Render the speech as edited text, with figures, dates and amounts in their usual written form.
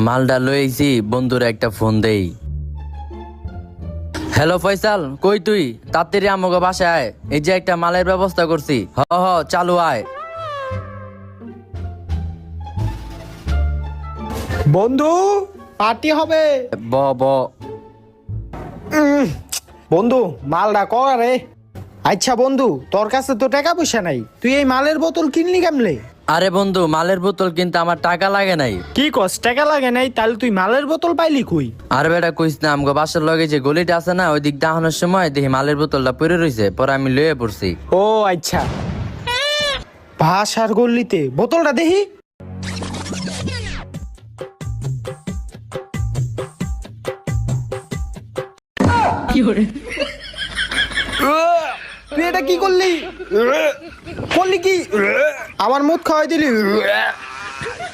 মালডা লইছি বন্ধুর একটা ফোন দেই। হ্যালো ফয়সাল, কই তুই? তাড়াতাড়ি আমাকে বাসায় আয়, এই যে একটা মালের ব্যবস্থা করছি। হ হ চালু আয়। বন্ধু, পার্টি হবে। ব ব বন্ধু, মালটা কর রে। আচ্ছা বন্ধু, তোর কাছে তো টাকা পয়সা নাই, তুই এই মালের বোতল কিনলি কেমলে? আরে বন্ধু, মালের বোতল কিন্তু আমার টাকা লাগে নাই। কি কস, টাকা লাগে নাই? তাহলে তুই মালের বোতল পাইলি কই? আর বেটা কইস না, আমগো বাসার লগে যে গলিটা আছে না, ওই দিক দাহানোর সময় দেখি মালের বোতলটা পড়ে রইছে, পরে আমি লয়ে পড়ছি। ও আচ্ছা, ভাষার গল্লিতে বোতলটা দেখি। তুই এটা কি করলি? করলি কি? আমার মুখ খাওয়াই দিলি।